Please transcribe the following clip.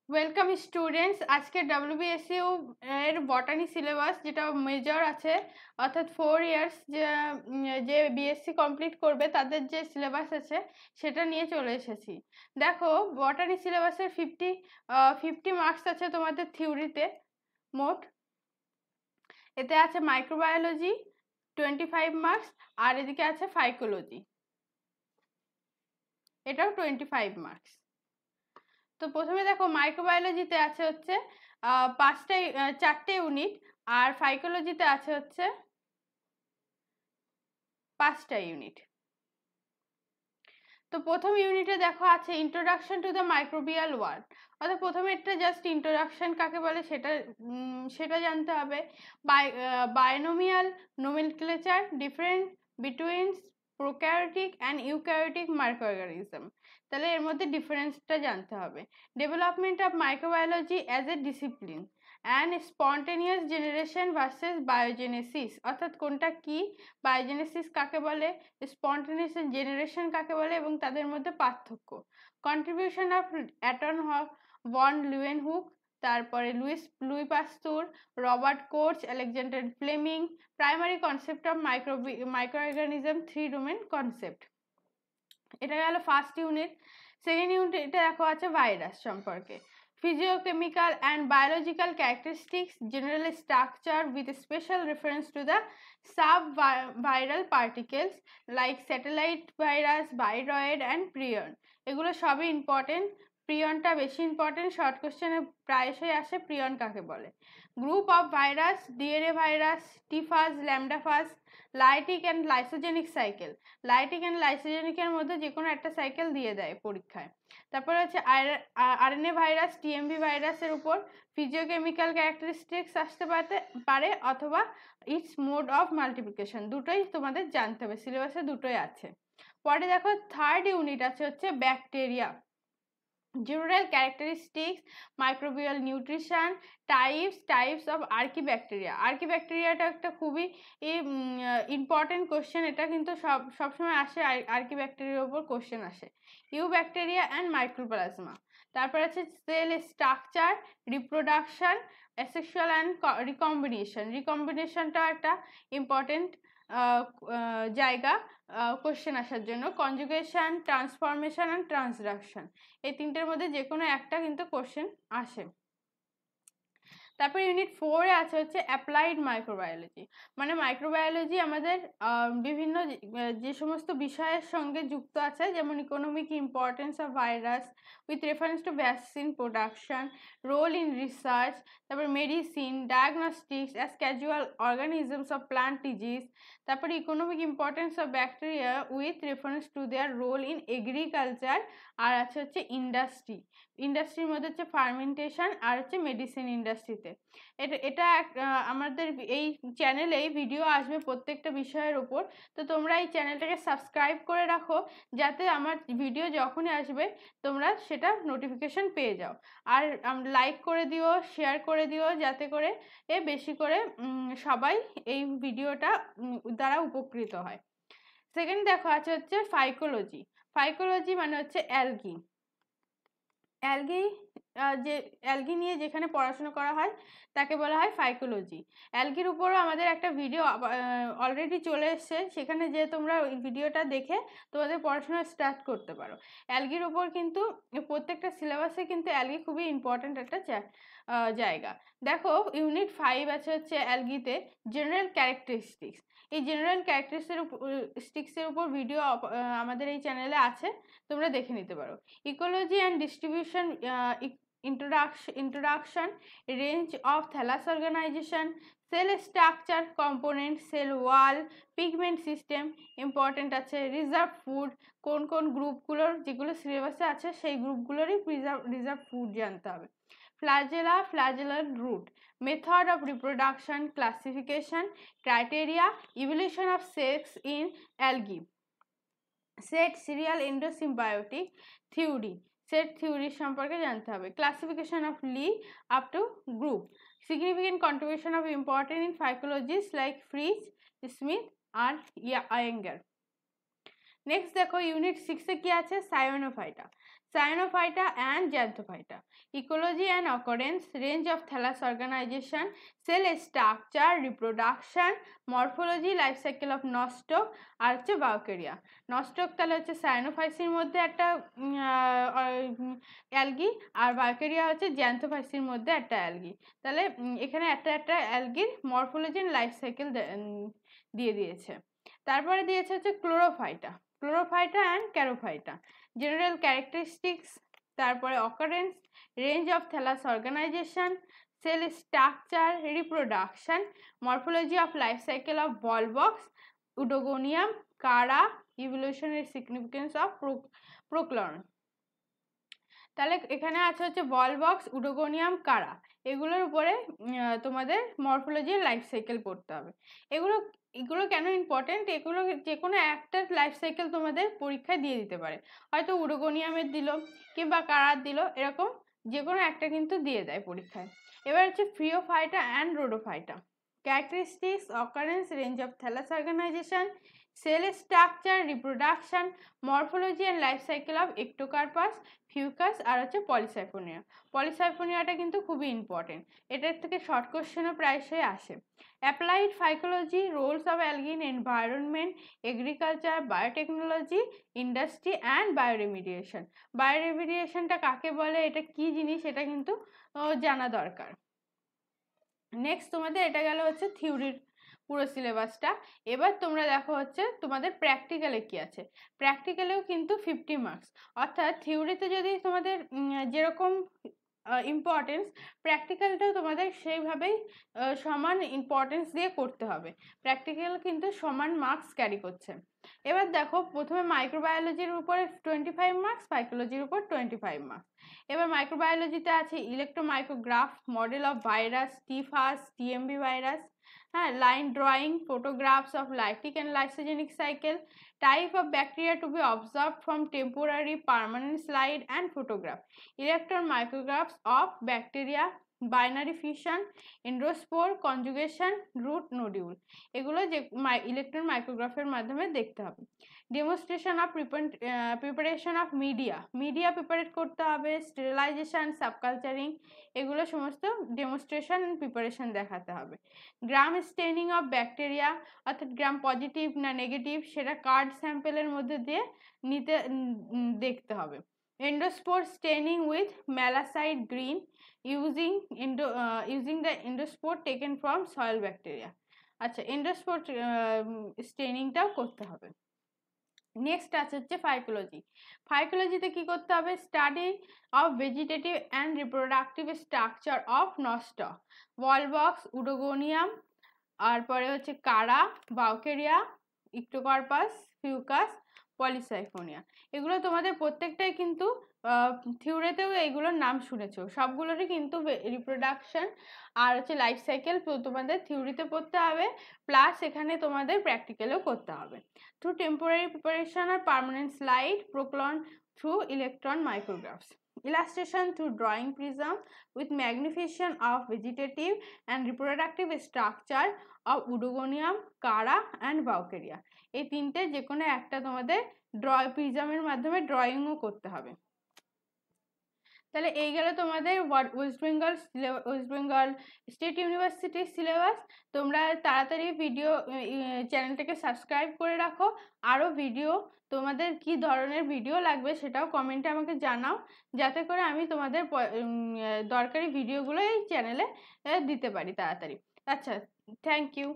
Welcome students. আজকে WBSU এর বটানি syllabus যেটা মেজর আছে অর্থাৎ 4 ইয়ার্স যে বিএসসি কমপ্লিট করবে তাদের যে সিলেবাস আছে সেটা নিয়ে চলে এসেছি। দেখো, বটানি সিলেবাসের 50 মার্কস আছে তোমাদের থিওরিতে মোট। এতে আছে মাইক্রোবায়োলজি 25 মার্কস, আর এদিকে আছে ফাইকোলজি, এটাও 25 মার্কস। তো প্রথমে দেখো, মাইক্রোবায়োলজিতে আছে হচ্ছে 4টে ইউনিট, আর ফাইকোলজিতে আছে হচ্ছে 5টা ইউনিট। তো প্রথম ইউনিটে দেখো আছে introduction to the microbial world, অর্থাৎ প্রথমে একটা জাস্ট ইন্ট্রোডাকশন কাকে বলে সেটা জানতে হবে। Binomial nomenclature, different between prokaryotic and eukaryotic microorganism, তাহলে এর মধ্যে ডিফারেন্সটা জানতে হবে। Development of microbiology as a discipline and spontaneous generation versus biogenesis, অর্থাৎ কোনটা কি, বায়োজেনেসিস কাকে বলে, স্পন্টেনিয়াস জেনারেশন কাকে বলে এবং তাদের মধ্যে পার্থক্য। Contribution of Anton von Leeuwenhoek, তারপরে Louis Pasteur, Robert Koch, Alexander Fleming. Primary concept of microorganism, 3 domain concept. এটা গেল ফার্স্ট ইউনিট। সেকেন্ড ইউনিটে দেখো আছে ভাইরাস সম্পর্কে। Physiochemical and biological characteristics, general structure with special reference to the sub-viral particles like satellite virus, viroid and prion. এগুলো সবই important. প্রিয়নটা বেশি important, short কোশ্চেনে প্রায়শই আসে প্রিয়ন কাকে বলে। Group of virus, DNA virus, T phages, lambda phages, lytic and lysogenic cycle. Lytic and লাইসোজেনিকের মধ্যে যে কোনো একটা সাইকেল দিয়ে দেয় পরীক্ষায়। তারপরে হচ্ছে আরএনএ ভাইরাস, টিএমভি ভাইরাসের উপর ফিজিওকেমিক্যাল ক্যারেক্টারিস্টিক্স আসতে পারে অথবা ইটস মোড অফ মাল্টিপ্লিকেশন, দুটোই তোমাদের জানতে হবে, সিলেবাসে দুটোই আছে। পরে দেখো থার্ড ইউনিট আছে হচ্ছে bacteria, general characteristics, microbial nutrition, types of archaebacteria. আর্কিব্যাকটেরিয়াটা একটা খুবই ইম্পর্টেন্ট কোশ্চেন, এটা কিন্তু সবসময় আসে, আর্কিব্যাকটেরিয়ার উপর কোশ্চেন আসে। Eubacteria and mycoplasma. তারপর আছে cell structure, reproduction, asexual and recombination. রিকম্বিনেশনটা একটা ইম্পর্টেন্ট জায়গা কোশ্চেন আসার জন্য। কনজুগেশন, ট্রান্সফরমেশন অ্যান্ড ট্রান্সডাকশন, এই তিনটের মধ্যে যে কোনো একটা কিন্তু কোশ্চেন আসে। তারপরে ইউনিট 4-এ আছে হচ্ছে অ্যাপ্লাইড মাইক্রোবায়োলজি, মানে মাইক্রোবায়োলজি আমাদের বিভিন্ন যে সমস্ত বিষয়ের সঙ্গে যুক্ত আছে, যেমন economic importance of virus with reference to vaccine production, role in research, তারপর medicine, diagnostics as casual organisms of plant disease. তারপরে economic importance of bacteria with reference to their role in agriculture. আর আছে হচ্ছে ইন্ডাস্ট্রির মধ্যে হচ্ছে fermentation আর হচ্ছে medicine ইন্ডাস্ট্রিতে। এটা আমাদের এই চ্যানেলে ভিডিও আসবে প্রত্যেকটা বিষয়ের উপর, তো তোমরা এই চ্যানেলটাকে সাবস্ক্রাইব করে রাখো যাতে আমার ভিডিও যখনই আসবে তোমরা সেটা নোটিফিকেশন পেয়ে যাও। আর লাইক করে দিও, শেয়ার করে দিও, যাতে করে বেশি করে সবাই এই ভিডিওটা দ্বারা উপকৃত হয়। সেকেন্ড দেখো আছে হচ্ছে ফাইকোলজি। ফাইকোলজি মানে হচ্ছে অ্যালগি। অ্যালগি নিয়ে যেখানে পড়াশোনা করা হয় তাকে বলা হয় ফাইকোলজি। অ্যালগির উপরও আমাদের একটা ভিডিও অলরেডি চলে এসছে, সেখানে যে তোমরা ওই ভিডিওটা দেখে তোমাদের পড়াশোনা স্টার্ট করতে পারো। অ্যালগির উপর কিন্তু প্রত্যেকটা সিলেবাসে কিন্তু অ্যালগি খুবই ইম্পর্ট্যান্ট একটা জায়গা। দেখো ইউনিট 5 আছে হচ্ছে অ্যালগিতে জেনারেল ক্যারেক্টারিস্টিক্স। এই জেনারেল ক্যারেক্টারিস্টিক্সের উপর ভিডিও আমাদের এই চ্যানেলে আছে, তোমরা দেখে নিতে পারো। Ecology and distribution, introduction, range of thallus organization, cell structure, component, cell wall, pigment system important আছে। রিজার্ভ ফুড, কোন কোন গ্রুপগুলোর যেগুলো সিলেবাসে আছে সেই গ্রুপগুলোরই রিজার্ভ ফুড জানতে হবে। ফ্ল্যাজেলা, ফ্ল্যাজেলার root, method of reproduction, classification, criteria, evolution of sex in algae, set serial endosymbiotic theory, set theory সম্পর্কে জানতে হবে। Classification of Lee up to group, significant contribution of important in phycologist like Fritsch, Smith আর Iyengar. Next দেখো unit 6 এ কি আছে, Cyanophyta. Cyanophyta and Xanthophyta, ecology and occurrence, range of thallus organisation, cell structure, reproduction, morphology, life cycle of Nostoc আর হচ্ছে বায়োকেরিয়া। নস্টক তাহলে হচ্ছে সায়ানোফাইসির মধ্যে একটা অ্যালগি, আর বায়োকেরিয়া হচ্ছে জ্যান্থোফাইসির মধ্যে একটা অ্যালগি। তাহলে এখানে একটা অ্যালগির মরফোলজি অ্যান্ড লাইফ সাইকেল দিয়ে দিয়েছে। তারপরে দিয়েছে হচ্ছে Chlorophyta, Chlorophyta and Charophyta, general characteristics, তারপরে occurrence, range of thallus organisation, cell structure, reproduction, morphology of life cycle of Volvox, Oedogonium, Chara, evolutionary significance of প্রোক্লন। তাহলে এখানে আছে হচ্ছে বলবক্স, উডোগোনিয়াম, কারা, এগুলোর উপরে তোমাদের মরফোলজি লাইফ সাইকেল পড়তে হবে। এগুলো কেন ইম্পর্টেন্ট, এগুলো যে কোনো একটা লাইফ সাইকেল তোমাদের পরীক্ষায় দিয়ে দিতে পারে, হয়তো উডোগোনিয়ামের দিল কিংবা কারার দিল, এরকম যে কোনো একটা কিন্তু দিয়ে দেয় পরীক্ষায়। এবার হচ্ছে Phaeophyta and Rhodophyta, characteristics, occurrence, range of thallus organisation, cell structure, reproduction, morphology and life cycle of Ectocarpus, Fucus আর হচ্ছে পলিসাইফোনিয়া। পলিসাইফোনিয়াটা কিন্তু খুবই ইম্পর্টেন্ট, এটার থেকে শর্ট কোশ্চেনও প্রায়শই আসে। Applied phycology, roles of algae in environment, agriculture, biotechnology, industry and bioremediation. বায়োরেমিডিয়েশনটা কাকে বলে, এটা কি জিনিস, এটা কিন্তু জানা দরকার। নেক্সট তোমাদের এটা গেল হচ্ছে থিওরির পুরো সিলেবাসটা। এবার তোমরা দেখো হচ্ছে তোমাদের প্র্যাকটিক্যালে কি আছে। প্র্যাকটিক্যালেও কিন্তু 50 মার্কস, অর্থাৎ থিওরিতে যদি তোমাদের যেরকম ইম্পর্টেন্স, প্র্যাকটিক্যালটাও তোমাদের সেইভাবেই সমান ইম্পর্টেন্স দিয়ে করতে হবে। প্র্যাকটিক্যাল কিন্তু সমান মার্কস ক্যারি করছে। এবার দেখো প্রথমে মাইক্রোবায়োলজির উপরে 25 মার্কস, সাইকোলজির উপর 25 মার্কস। এবার মাইক্রোবায়োলজিতে আছে electromicrograph, model of virus, T phages, TMV virus, হ্যাঁ, line drawing, photographs of lytic and lysogenic cycle, type of bacteria to be observed from temporary, permanent slide and photograph, electron micrographs of bacteria, binary fission, endospore, conjugation, root nodule, এগুলো যে electron মাইক্রোগ্রাফের মাধ্যমে দেখতে হবে। Demonstration of preparation of media prepare করতে হবে, sterilisation, সাবকালচারিং, এগুলো সমস্ত demonstration and preparation দেখাতে হবে। গ্রাম স্টেনিং অফ ব্যাকটেরিয়া, অর্থাৎ গ্রাম পজিটিভ না নেগেটিভ সেটা কার্ড স্যাম্পেলের মধ্যে দিয়ে দেখতে হবে। Endospore staining with malachite green using the endospore taken from soil bacteria। আচ্ছা, এন্ডোস্পোর স্টেনিংটাও করতে হবে। নেক্সট আছে হচ্ছে ফাইকোলজি। ফাইকোলজিতে কি করতে হবে, study of vegetative and reproductive structure of Nostoc, Volvox, Oedogonium, আর পরে হচ্ছে কারা, বায়োকেরিয়া, ইক্টোকার্পাস, ফিউকাস, পলিসাইফোনিয়া। এগুলো তোমাদের প্রত্যেকটাই কিন্তু থিওরিতেও এইগুলোর নাম শুনেছো, সবগুলোরই কিন্তু রিপ্রোডাকশন আর হচ্ছে লাইফ সাইকেল তোমাদের থিওরিতে পড়তে হবে, প্লাস এখানে তোমাদের প্র্যাকটিক্যালও করতে হবে। থ্রু টেম্পোরারি প্রিপারেশন আর পার্মানেন্ট স্লাইড, প্রোক্লন through electron micrographs, illustration through drawing prism with magnification of vegetative and reproductive structure of Udogonium, Cara and Baukeria। এই তিনটে যে কোনো একটা তোমাদের প্রিজমের মাধ্যমে ড্রয়িংও করতে হবে। তাহলে এই গেল তোমাদের ওয়েস্ট বেঙ্গল স্টেট ইউনিভার্সিটির সিলেবাস। তোমরা তাড়াতাড়ি ভিডিও চ্যানেলটাকে সাবস্ক্রাইব করে রাখো, আরও ভিডিও তোমাদের কি ধরনের ভিডিও লাগবে সেটাও কমেন্টে আমাকে জানাও, যাতে করে আমি তোমাদের দরকারি ভিডিওগুলো এই চ্যানেলে দিতে পারি তাড়াতাড়ি। আচ্ছা, থ্যাংক ইউ।